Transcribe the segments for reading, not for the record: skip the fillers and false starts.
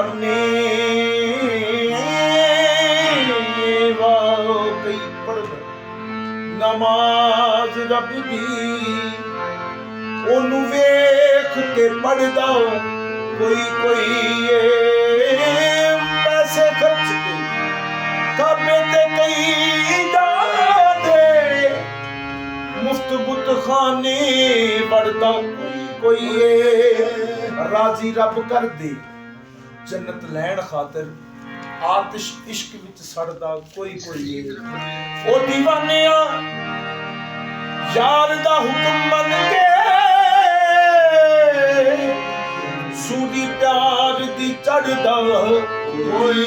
ਬੰਨੇ ਵਾਹ ਕਈ ਪੜ੍ਹਦਾ ਨਮਾਜ਼ ਰੱਬ ਦੀ, ਉਹਨੂੰ ਵੇਖ ਕੇ ਪੜ੍ਹਦਾ ਕੋਈ ਪੈਸੇ ਖਰਚ ਕੇ ਕਾਬੇ ਤੇ ਕਈ ਜਾਂਦੇ, ਮੁਫਤ ਬੁੱਤਖਾਨੇ ਵੜਦਾ ਕੋਈ ਰਾਜ਼ੀ ਰੱਬ ਕਰ ਦੇ ਜन्नत ਲੈਣ ਖਾਤਰ ਆਤਿਸ਼ ਇਸ਼ਕ ਵਿੱਚ ਸੜਦਾ ਕੋਈ ਉਹ دیਵਾਨਿਆ ਯਾਰ ਦਾ ਹੁਕਮ ਮੰਨ ਕੇ ਸੂਦੀ ਪਿਆਰ ਦੀ ਚੜਦਾ ਕੋਈ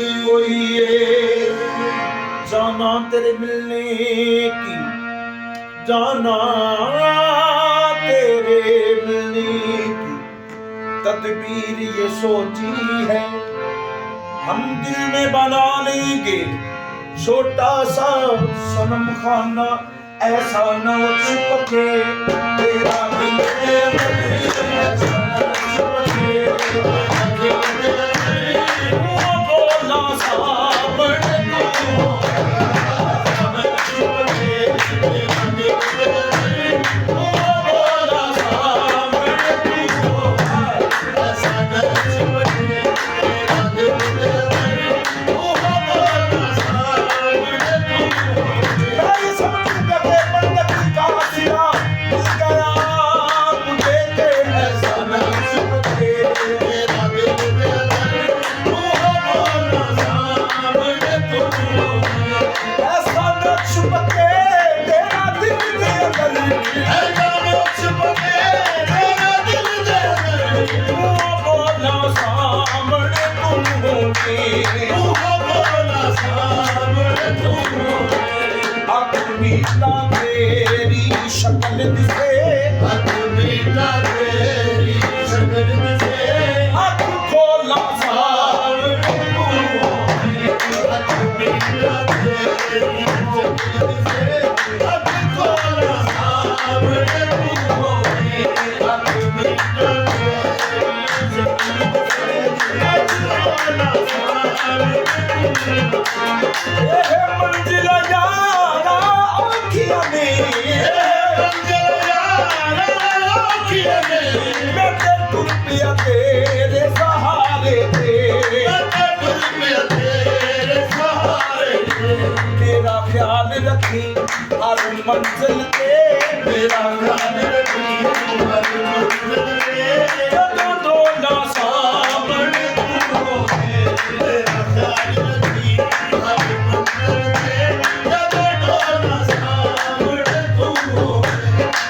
ਜਾਨਾ ਤੇਰੇ ਮਿਲਨੇ ਕੀ, जाना तेरे मिलने की तदबीर ये सोची है, हम दिल में बना लेंगे छोटा सा सनम खाना, ऐसा न छुपके तेरा दिल बोला तेरी शक्ल दिसे, तेरी शक्ल दिसे, अख खोला मंजिल यारा आखिया में, मैं तुल पिया तेरे सहारे तेरा ख्याल रखी हर मंजिल पे, मेरा ख्याल रखी हर मंजिल पे, जब दो ना सामने तू हो, मेरा ख्याल रखी हर मंजिल पे, जब दो ना सामने तू हो,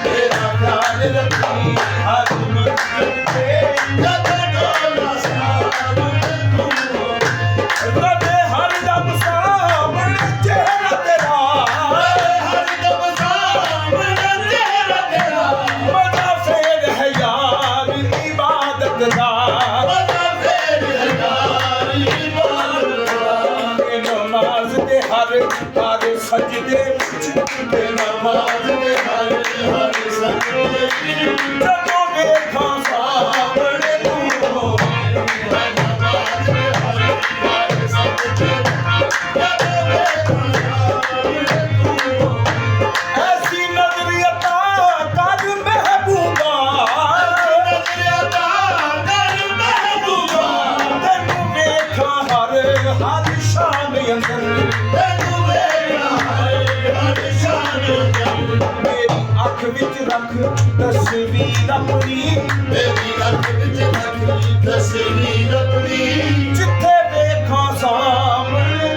मेरा ख्याल रखी हर मंजिल पे, जब दो ना सामने तू हो, रबे हर दम सामने चेहरा तेरा, हर दम सामने चेहरा तेरा, मजा फेर है यार इबादत दा, मजा फेर है यार इबादत दा, नमाज दे हर सजदे ते नमाज दे हर सजदे जदों वेखां सामने तू हो, नमाज दे हर सजदे जदों वेखां सामने तू हो, ऐसी नजरियता कर महबूबा, नजरियता कर महबूबा, तैनू वेखां हर शान अंदर, तैनू वेखां हर शान अंदर, मेरी अख विच रख तस्वीर अपनी, मेरी अख विच रख तस्वीर अपनी, जिथे वेखां सामने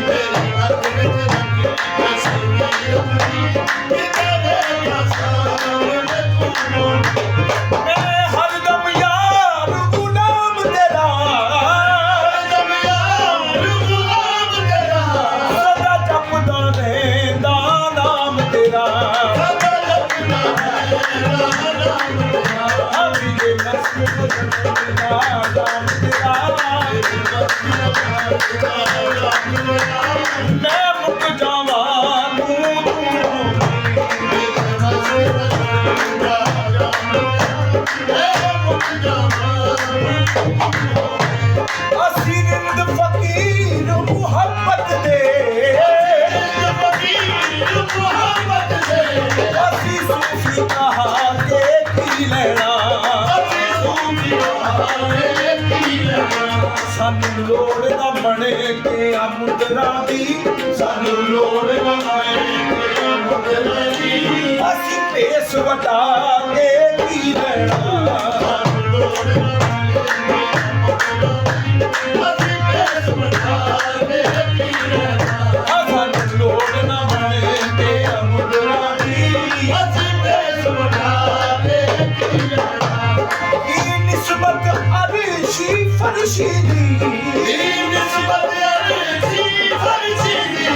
मेरी अख विच रख तस्वीर अपनी, जिथे वेखां सामने तू, मैं हरदम यार गुलाम तेरा, हरदम यार गुलाम तेरा, सदा जपदा रहंदा नाम तेरा, सदा जपदा रहंदा नाम तेरा, अभी ये मस्त तेरा नाम तेरा, मैं मुक जावां तू मैं मुक जावां ਅਸੀਂ ਰਿੰਦ ਫਕੀਰ ਮੁਹੱਬਤ ਦੇ ਅਸੀਂ ਸੂਫੀ ਕਹਾ ਕੇ ਕੀ ਲੈਣਾ ਸਾਨੂੰ ਲੋੜ ਨਾ ਬਣੇ ਕਿ ਮੁਦਰਾ ਦੀ ਸਾਨੂੰ ਲੋੜ ਨਾ ਬਣੇ ਕਿ ਮੁਦਰਾ ਦੀ ਅਸੀਂ ਭੇਸ ਵਟਾ ਕੇ ਕੀ ਲੈਣਾ ਸਾਨੂੰ ਲੋੜ ਨਾ ਅਸੀਂ ਭੇਸ ਵਟਾ ਕੇ ਕੀ ਲੈਣਾ ਸਾਨੂੰ ਲੋੜ ਨਾ ਬਣੇ ਕਿ ਮੁਦਰਾ ਦੀ ਅਸੀਂ ਭੇਸ ਵਟਾ ਕੇ ਕੀ ਲੈਣਾ ਇਹ ਨਿਸਬਤ ਅਰਸ਼ੀ ਫਰਸ਼ੀ ਦੀ ਨਿਸਬਤ ਅਰਸ਼ੀ ਫਰਸ਼ੀ ਦੀ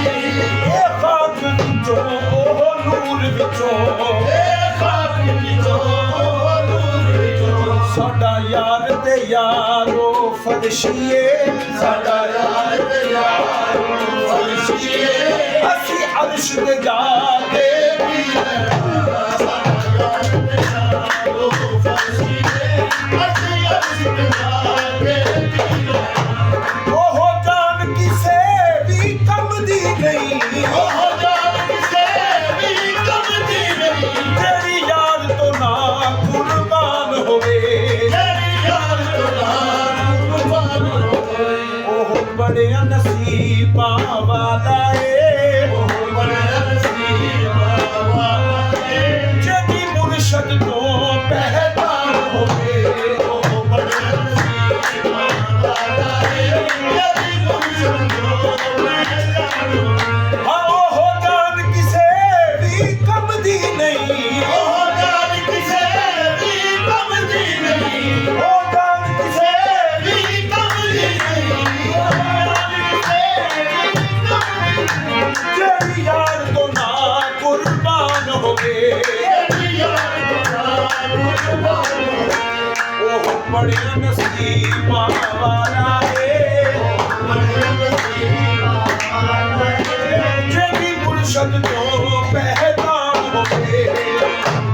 ਇਹ ਖਾਕ ਵਿੱਚੋਂ ਉਹ ਨੂਰ ਵਿੱਚੋਂ ਇਹ ਖਾਕ ਵਿੱਚੋਂ ਉਹ ਨੂਰ ਵਿੱਚੋਂ ਸਾਡਾ ਯਾਰ ਤੇ ਯਾਰੋ ਫਰਸ਼ੀਏ ਸਾਡਾ ਯਾਰ ਤੇ ਯਾਰੋ ਫਰਸ਼ੀਏ ਅਸੀਂ ਅਰਸ਼ ਤੇ ਜਾ ਕੇ ਵੀ ਲੈਣਾ ਸਾਡਾ ਯਾਰ ਤੇ ਯਾਰੋ ਫਰਸ਼ੀਏ ਅਸੀਂ ਅਰਸ਼ ਤੇ ਜਾ ਕੇ ਵੀ ਲੈਣਾ ਉਹ ਜਾਨ ਕਿਸੇ ਵੀ ਕੰਮ ਦੀ ਨਹੀਂ ਉਹ ਜਾਨ ਕਿਸੇ ਵੀ ਕੰਮ ਦੀ ਨਹੀਂ ਤੇਰੀ ਯਾਦ ਤੋਂ ਨਾ ਕੁਰਬਾਨ ਹੋਵੇ ਤੇਰੀ ਯਾਦ ਤੋਂ ਨਾ ਕੁਰਬਾਨ ਹੋਵੇ ਉਹ ਬੜਿਆ ਨਸੀਬਾਂ ਵਾਲਾ ਏ ਉਹ ਬੜਿਆ ਨਸੀਬਾਂ ਵਾਲਾ ਏ ਜਿਹਦੀ ਮੁਰਸ਼ਦ ਤੋਂ ਪਹਿਚਾਨ ਹੋਵੇ ਉਹ ਬੜਿਆ ਨਸੀਬਾਂ ਵਾਲਾ ਏ ਜਿਹਦੀ ਮੁਰਸ਼ਦ ਤੋਂ ਪਹਿਚਾਨ ਹੋਵੇ ਉਹ ਜਾਨ ਕਿਸੇ ਵੀ ਕੰਮ ਦੀ ਨਹੀਂ ਉਹ ਜਾਨ ਕਿਸੇ ਵੀ ਕੰਮ ਦੀ ਨਹੀਂ ਉਹ ਜਾਨ ਕਿਸੇ ਵੀ ਕੰਮ ਦੀ ਨਹੀਂ ਉਹ ਜਾਨ ਕਿਸੇ ਵੀ ਕੰਮ ਦੀ ਨਹੀਂ ਜਿਹੜੀ ਯਾਰ ਤੋਂ ਨਾ ਕੁਰਬਾਨ ਹੋਵੇ ਜਿਹੜੀ ਯਾਰ ਤੋਂ ਨਾ ਕੁਰਬਾਨ ਹੋਵੇ ਉਹ ਬੜਿਆ ਨਸੀਬਾਂ ਵਾਲਾ ਏ ਉਹ ਬੜਿਆ ਨਸੀਬਾਂ ਵਾਲਾ ਏ ਜਿਹਦੀ ਮੁਰਸ਼ਦ ਤੋਂ ਪਹਿਚਾਨ ਹੋਵੇ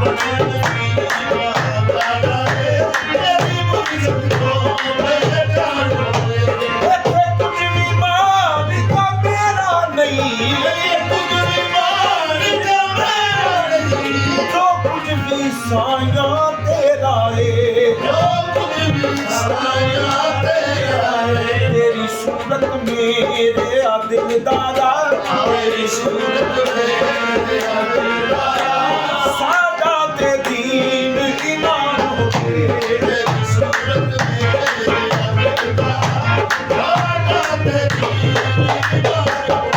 ਬੜਿਆ ਨਸੀਬਾਂ ਵਾਲਾ ਏ ਜਿਹਦੀ ਮੁਰਸ਼ਦ ਤੋਂ ਪਹਿਚਾਨ ਹੋਵੇ ਇੱਥੇ ਕੁਝ ਵੀ ਮਾਲਿਕਾ ਮੇਰਾ ਨਹੀਂ ਕੁਝ ਵੀ ਮਾਲਿਕਾ ਮੇਰਾ ਨਹੀਂ ਜੋ ਕੁਝ ਵੀ ਸਾਇਆ ਤੇਰਾ ਏ ਜੋ ਕੁਝ ਵੀ ਸਾਇਆ ਤੇਰਾ ਏ ਤੇਰੀ ਸੂਰਤ ਮੇਰੇ ਆ ਦਿਲਦਾਰਾ ਤੇਰੀ ਸੂਰਤ ਮੇਰੇ ਆ ਦਿਲਦਾਰਾ ਸਾਡਾ ਤੇ ਦੀਨ ਇਮਾਨ ਹੋਵੇ ਤੇਰੀ ਸੂਰਤ ਮੇਰੇ ਆ ਦਿਲਦਾਰਾ ਸਾਡਾ ਤੇ ਦੀਨ ਇਮਾਨ ਹੋਵੇ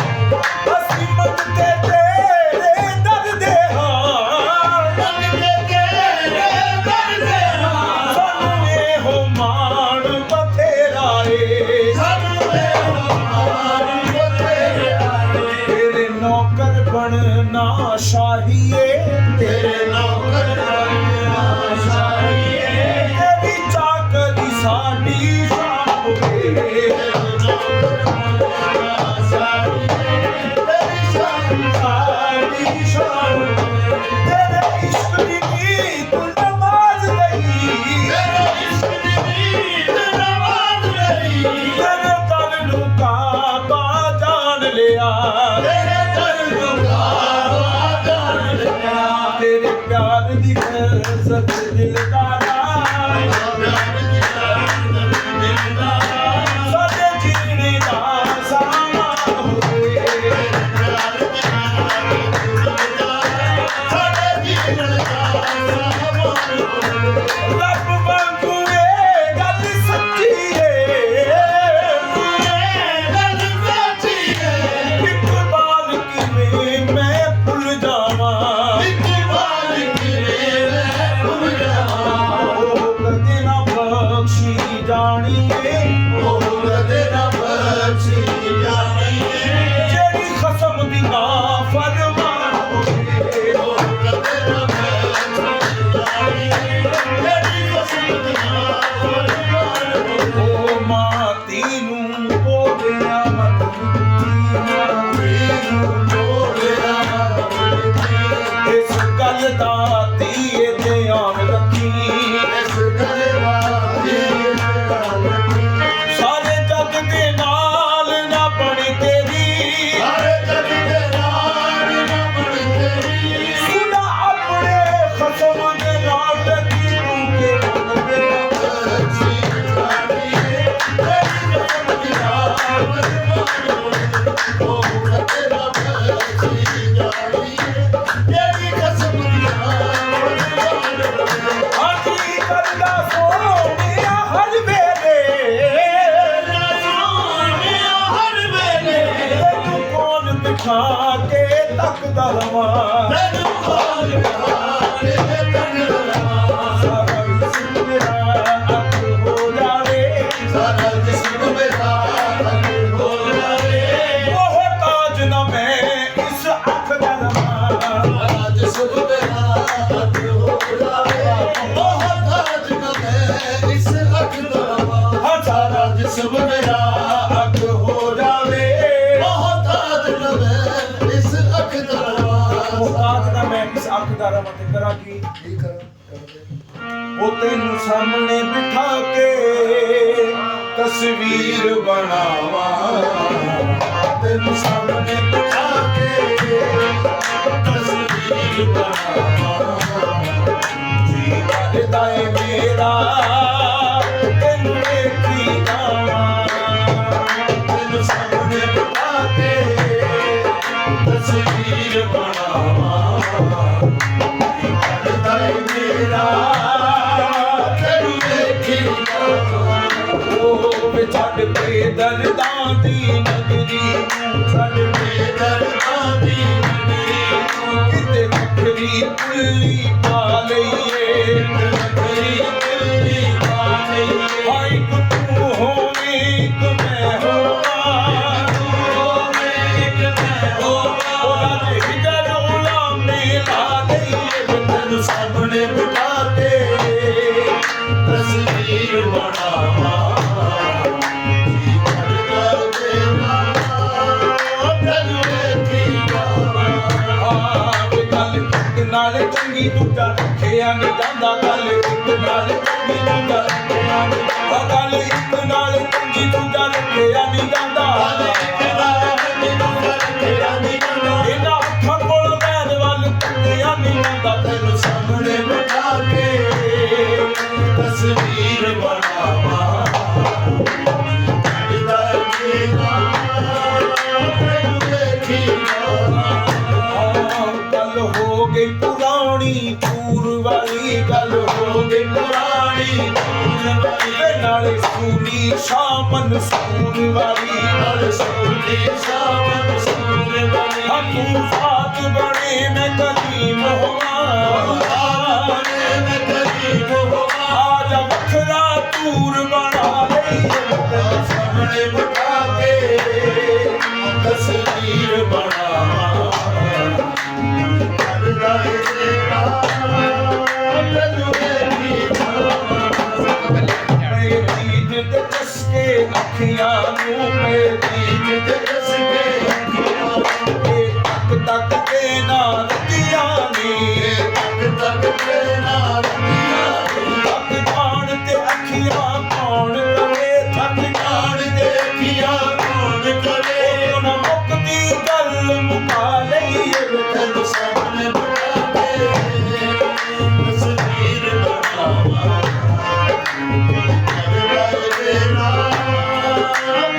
ਅਸੀਂ ਮੰਗਦੇ ਤੇਰੇ ਦਰ ਦੇ ਹਾਂ ਮੰਗਦੇ ਤੇਰੇ ਦਰ ਦੇ ਹਾਂ ਸਾਨੂੰ ਇਹੋ ਮਾਣ ਬਥੇਰਾ ਏ ਸਾਨੂੰ ਇਹੋ ਮਾਣ ਬਥੇਰਾ ਏ ਤੇਰੇ ਨੌਕਰ ਬਣਨਾ ਸ਼ਾਹੀਏ ਤੇਰੇ ਨੌਕਰ ਬਣਨਾ ਸ਼ਾਹੀਏ ਤੇਰੀ ਚਾਕਰੀ ਸਾਡੀ ਸ਼ਾਨ ਹੋਵੇ ਤੇਰੇ ਨੌਕਰ ਬਣਨਾ ਸ਼ਾਹੀਏ ਤੇਰੀ ਸ਼ਾਨ ਸਾਡੀ ਸ਼ਾਨ ਹੋਵੇ ਤੇਰੇ ਇਸ਼ਕ ਦੀ ਨੀਤ ਨਮਾਜ਼ ਲਈ ਤੇਰੇ ਇਸ਼ਕ ਦੀ ਨੀਤ ਨਮਾਜ਼ ਲਈ ਤੇਰੇ ਦਰ ਨੂੰ ਕਾਬਾ ਜਾਣ ਲਿਆ ਤੇਰੇ ਦਰ ਨੂੰ ਕਾਬਾ ਜਾਣ ਲਿਆ ਤੇਰੇ ਪਿਆਰ ਦੀ ਲਜ਼ਤ ਦਿਲਦਾਰਾ ਪਿਆਰ ਦੀ ਲਜ਼ਤ ਦਿਲਦਾਰਾ ਸਾਡੇ ਜੀਣੇ ਦਾ ਸਾਮਾਨ ਹੋਵੇ ਪਿਆਰ ਦੀ ਲਜ਼ਤ ਦਿਲਦਾਰਾ ਸਾਡੇ ਜੀਣੇ ਦਾ ਸਾਮਾਨ ਹੋਵੇ ਰੱਬ ਵਾਂਗੂ ਇਹ ਗੱਲ ਸੱਚੀ ਏ ਗੱਲ ਸੱਚੀ ਏ ਇਕਬਾਲ ਕਿਵੇਂ ਮੈਂ ਭੁੱਲ ਜਾਵਾਂ ਇਕਬਾਲ ਕਿਵੇਂ ਮੈਂ ਭੁੱਲ ਜਾਵਾਂ ਉਹ ਕਦੇ ਨਾ ਬਖਸ਼ੀ ਜਾਣੀਏ ਉਹ ਕਦੇ ਨਾ ਬਖਸ਼ੀ ਜਾਣੀਏ ਜਿਹੜੀ ਖਸਮ ਦੀ ਨਾ ਫਰਮਾਨ ਹੋਵੇ ਉਹ ਕਦੇ ਨਾ ਬਖਸ਼ੀ ਜਾਣੀਏ ਜਿਹੜੀ ਖਸਮ ਦੀ ਨਾ ਫਰਮਾਨ ਹੋਵੇ ਉਹ ਮਾਤੀ ਨੂੰ ਬੋਲਿਆ ਮਤ ਦਿੱਤੀ ਨੂੰ ਬੋਲਿਆ ਮਤ ਦਿੱਤੀ ਇਸ ਗੱਲ ਦਾ ਧੀਏ ਧਿਆਨ ਰੱਖੀ ਇਸ ਗੱਲ ਦਾ ਧੀਏ ਆਖਦਾ ਰਵਾਂ ਤੈਨੂੰ ਖੋਲ ਬਿਹਾਰੇ ਤਨ ਰਵਾਂ ਸਾਰਾ ਜਿਸਮ ਮੇਰਾ ਅੱਖ ਹੋ ਜਾਵੇ ਸਾਰਾ ਜਿਸਮ ਮੇਰਾ ਤਨ ਹੋ ਜਾਵੇ ਮੁਹਤਾਜ ਨਾ ਮੈਂ ਇਸ ਅੱਖ ਦਾ ਰਵਾਂ ਸਾਰਾ ਜਿਸਮ ਮੇਰਾ ਤਨ ਹੋ ਜਾਵੇ ਮੁਹਤਾਜ ਨਾ ਮੈਂ ਇਸ ਅੱਖ ਦਾ ਰਵਾਂ ਸਾਰਾ ਜਿਸਮ ਮੇਰਾ ਅੱਖ ਹੋ ਜਾਵੇ ਮੁਹਤਾਜ ਨਾ ਮੈਂ ਇਸ ਅੱਖ ਦਾ ਰਵਾਂ ਮੁਹਤਾਜ ਨਾ ਮੈਂ ਇਸ ਅੱਖ ਦਾ ਰਵਾਂ ਤੇ ਕਰਾਂ ਕੀ ਕੀ ਕਰਾਂ ਉਹ ਤੈਨੂੰ ਸਾਹਮਣੇ ਬਿਠਾ ਕੇ ਤਸਵੀਰ ਬਣਾਵਾਂ ਤੈਨੂੰ ਸਾਹਮਣੇ ਬਿਠਾ ਕੇ ਤਸਵੀਰ ਬਣਾਵਾਂ ਜੀ ਕਰਦਾ ਏ ਮੇਰਾ ਤੈਨੂੰ ਵੇਖੀ ਜਾਵਾਂ ਤੈਨੂੰ ਸਾਹਮਣੇ ਬਿਠਾ ਕੇ ਤਸਵੀਰ ਬਣਾਵਾਂ ਕਰਦਾ ਏ ਮੇਰਾ ਤੈਨੂੰ ਵੇਖੀ ਜਾਵਾਂ ਉਹ ਵੇ ਛੱਡ ਕੇ ਦਰਦਾਂ ਦੀ ਨਗਰੀ ਛੱਡ ਕੇ ਦਰਦਾਂ ਦੀ ਨਗਰੀ ਕਿਤੇ ਵੱਖਰੀ ਪੁੱਲੀ ਪਾ ਲਈਏ ਵੱਖਰੀ ਦਿੱਲੀ ਪਾ ਲਈਏ ਹਾਏ ਇੱਕ ਤੂੰ ਹੋਵੇਂ ਇੱਕ ਮੈਂ ਹੋਵਾਂ ਉਹਨਾਂ ਦੇ ਹਿਜਰ ਉਲਾਮੇ ਲਾ ਲਈਏ ਤੈਨੂੰ ਸਾਹਮਣੇ ਬਿਠਾ ਕੇ ਤਸਵੀਰ ਬਣਾਵਾਂ ਜੀ ਕਰਦਾ ਤੇਰਾ ਤੈਨੂੰ ਵੇਖੀ ਜਾਵਾਂ ਆਹ ਗੱਲ ਇੱਕ ਨਾਲ ਚੰਗੀ ਦੂਜਾ ਰੱਖਿਆ ਨਹੀਂ ਜਾਂਦਾ ਗੱਲ ਇੱਕ ਨਾਲ ਚੰਗੀ ਦੂਜਾ ਰੱਖਿਆ ਨਹੀਂ ਜਾਂਦਾ ਗੱਲ ਇੱਕ ਨਾਲ ਚੰਗੀ ਦੂਜਾ ਰੱਖਿਆ ਨਹੀਂ ਜਾਂਦਾ ਇਹਨਾਂ ਅੱਖਾਂ ਕੋਲ ਵੈਦ ਵੱਲ ਤੱਕਿਆ ਨਹੀਂ ਜਾਂਦਾ ਤੈਨੂੰ ਸਾਹਮਣੇ ਬਿਠਾ ਕੇ ਤਸਵੀਰ ਬਣਾਵਾਂ ਕਰਦਾ ਤੇਰਾ ਤੈਨੂੰ ਵੇਖੀ ਜਾਵਾਂ ਗੱਲ ਹੋ ਗਈ ਪੁਰਾਣੀ ਪੂਰ ਵਾਲੀ ਗੱਲ ਹੋ ਗਈ ਪੁਰਾਣੀ ਤੇ ਨਾਲੇ ਸੂਲੀ ਸ਼ਾਮਨ ਸੂਰ ਵਾਲੀ ਨਾਲ ਸੋਲੀ ਸਾਵਨ ਸੂਰ ਵਾਲੀ ਹਾਂ ਤੂੰ ਸਾਥ ਬਣੇ ਮੈਂ ਕਲੀਮ ਹੋਵਾਂ ਆਪਣੇ ਮੈਂ ਕਰੀਬ ਹੋਵਾਂ ਆਜਾ ਵੱਖਰਾ ਤੂਰ ਬਣਾ ਲਈਏ ਤੈਨੂੰ ਸਾਹਮਣੇ ਬਿਠਾ ਕੇ ਤਸਵੀਰ ਬਣਾਵਾਂ ਕਰਦਾ ਤੇਰਾ ਤੈਨੂੰ ਵੇਖੀ ਜਾਵਾਂ ਮੇਰੇ ਦੀਦ ਤੇ ਚਸਕੇ ਅੱਖੀਆਂ ਨੂੰ ਮੇਰੇ ਦੀਦ ਤੇ ਰਸ ਕੇ ਅੱਖੀਆਂ ਤੇ ਤੱਕ ਤੱਕ ਕੇ ਨਾ ਰੱਖੀਆਂ ਨੇ ਤੱਕ ਤੱਕ ਤੇ ਨਾਲ ਥੱਕ ਜਾਣ ਤੇ ਅੱਖੀਆਂ ਕੌਣ ਕਰੇ ਥੱਕ ਜਾਣ ਤੇ ਅੱਖੀਆਂ ਕੌਣ ਕਰੇ ਉਹ ਨਾ ਮੁੱਕਦੀ ਗੱਲ ਮੁਕਾ ਲਈਏ ਤੈਨੂੰ ਸਾਹਮਣੇ ਬਿਠਾ ਕੇ ਤਸਵੀਰ ਬਣਾਵਾਂ ਕਰਦਾ ਤੇਰਾ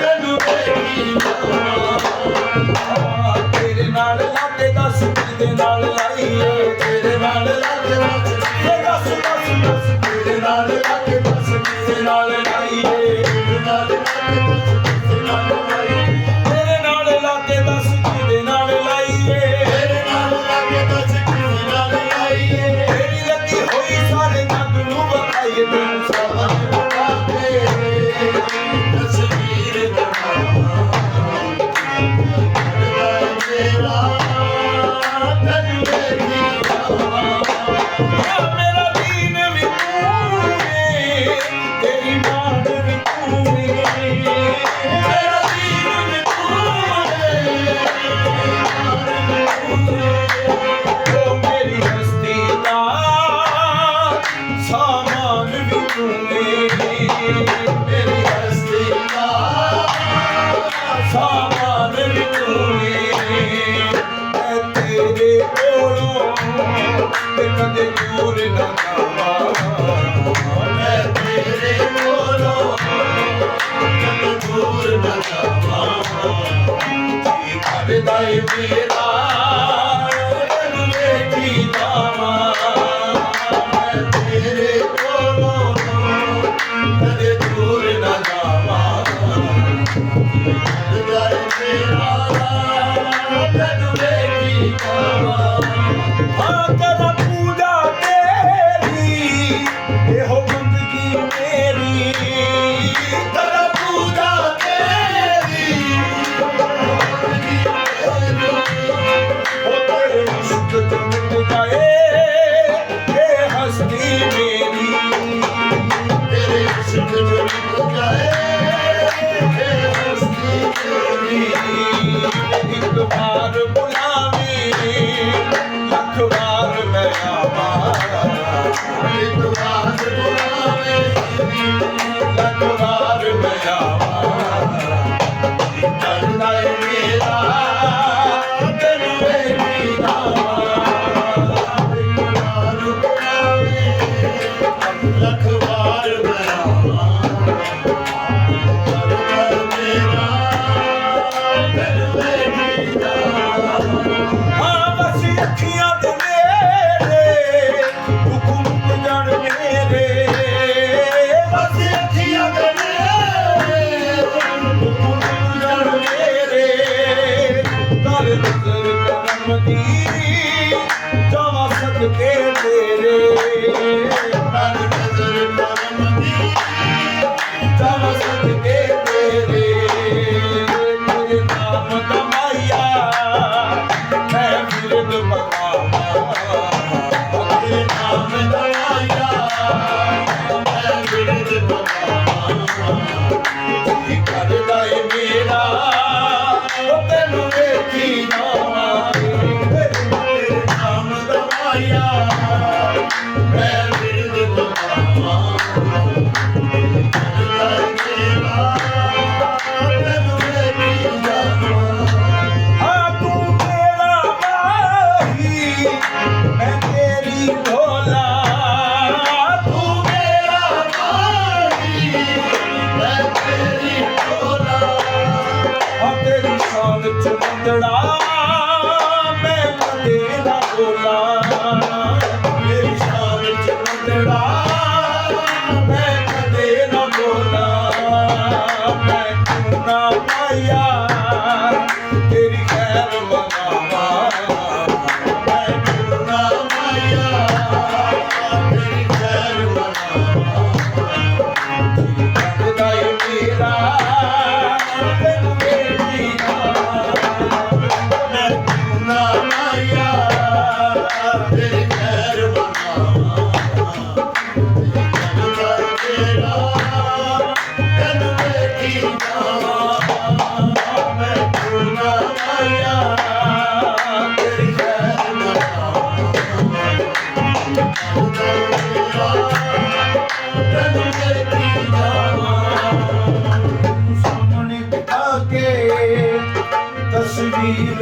ਤੈਨੂੰ ਵੇਖੀ ਜਾਵਾਂ ਤੇਰੇ ਨਾਲ ਲਾਗੇ ਦੱਸ ਕਿਹਦੇ ਨਾਲ ਲਾਈਏ ਤੇਰੇ ਨਾਲ ਲੱਗ ਰੱਖ ਇਹ ਦੱਸ ਦੱਸ ਦੱਸ ਤੇਰੇ ਨਾਲ ਲੱਗ ਦੱਸ ਕਿਹਦੇ ਨਾਲ ਲਾਈਏ ਤੇਰੇ ਨਾਲ ਲੱਗ ਦੱਸ ਤੇਰੇ ਨਾਲ ਲਾਈ ਤੇਰੇ ਨਾਲ ਲਾਗੇ ਦੱਸ ਕਿਹਦੇ ਨਾਲ ਲਾਈਏ ਤੇਰੇ ਨਾਲ ਲੱਗ ਦੱਸ ਤੇਰੇ ਨਾਲ ਲਾਈਏ ਤੇਰੀ ਲੱਗੀ ਹੋਈ ਸਾਰੇ ਨਗ ਨੂੰ ਵਿਖਾਈਏ ਤੈਨੂੰ ਸਾਹਮਣੇ ਬਿਠਾ ਕੇ ਤਸਵੀਰ ਬਣਾਵਾਂ ਕਰਦਾ ਤੇਰਾ ਤੈਨੂੰ ਵੇਖੀ ਜਾਵਾਂ ਮੇਰਾ ਦੀਨ ਵੀ ਤੂੰ ਵੇ ਤੇਰੀ ਮਾਨ ਵੀ ਤੂੰ ਵੇ ਮੇਰਾ ਦੀਨ ਵੀ ਤੂੰ ਉਹ ਮੇਰੀ ਹਸਤੀ ਦਾ ਸਾਮਾਨ ਵੀ ਤੂੰ ਵੇ ਮੇਰੀ ਹਸਤੀ ਦਾ ਸਾਮਾਨ ਵੀ ਤੂੰ ਵੇ ਮੈਂ ਤੇਰੇ ਕੋਲੋਂ ਤੇ ਕਦੇ ਦੂਰ ਨਾ ਜਾਵਾਂ ਮੈਂ ਤੇਰੇ ਕੋਲੋਂ ਕਦੇ ਦੂਰ ਨਾ ਜਾਵਾਂ ਜੀ ਕਰਦਾ ਏ ਮੇਰਾ ਤੈਨੂੰ ਵੇਖੀ ਜਾਵਾਂ ਮੈਂ ਤੇਰੇ ਕੋਲੋਂ ਕਦੇ ਦੂਰ ਨਾ ਜਾਵਾਂ ਕਰਦਾ ਤੇਰਾ ਤੈਨੂੰ ਵੇਖੀ ਜਾਵਾਂ ਕੇ ਤੇਰੇ ਨਾਮ ਦਾ ਮਾਇਆ ਮੈਂ ਫਿਰਦ ਪਕਾਵਾਂ ਤੇਰੇ ਨਾਮ ਦਾ ਆਇਆ ਮੈਂ ਬਿਰਦ ਬਗਾਵਾਂ ਕੀ ਕਰਦਾ ਏ ਮੇਰਾ ਉਹ ਤੈਨੂੰ ਵੇਖੀ ਜਾਵਾਂ ਤੇਰੇ ਨਾਮ ਦਾ ਆਇਆ ਮੈਂ ਬਿਰਦ ਬਗਾਵਾਂ ਤੈਨੂੰ ਵੇਖੀ ਜਾਵਾਂ ਹਾਂ ਤੂੰ ਮੇਰਾ ਮਾਹੀ ਮੈਂ ਤੇਰੀ ਢੋਲਾ ਤੂੰ ਮੇਰਾ ਮਾਹੀ ਮੈਂ ਤੇਰੀ ਢੋਲਾ ਆ ਤੇਰੀ ਸ਼ਾਨ ਚ ਬੰਦੜਾ ਮੈਂ ਕਦੇ ਨਾ ਬੋਲਾ ਮੇਰੀ ਸ਼ਾਨ ਚ ਬੰਦੜਾ ਮੈਂ ਕਦੇ ਨਾ ਬੋਲਾ ਮੈਂ ਕਿਉਂ ਨਾ ਪਾਇਆ ਤੇਰੀ ਖੈਰ ਮਨਾਵਾ ਮੈਂ ਕਿਉਂ ਨਾ ਮਾਇਆ ਤੇਰੀ ਖੈਰ ਮਨਾਵਾਂ ਕਰਦਾ ਏ ਮੇਰਾ ਤੈਨੂੰ ਵੇਖੀ ਜਾਵਾਂ ਮੈਂ ਕਿਉਂ ਨਾ ਮਾਇਆ ਤੇਰੀ ਖੈਰ ਮਨਾਵਾਂ ਤੇਰਾ ਤੈਨੂੰ ਵੇਖੀ ਜਾਵਾਂ ਮੈਂ ਕਿਉਂ ਨਾ ਮਾਇਆ ਤੇਰੀ ਖੈਰ ਮਨਾਵਾਂ ਤੈਨੂੰ ਵੇਖੀ ਜਾਵਾਂ ਸਾਹਮਣੇ ਬਿਠਾ ਕੇ ਤਸਵੀਰ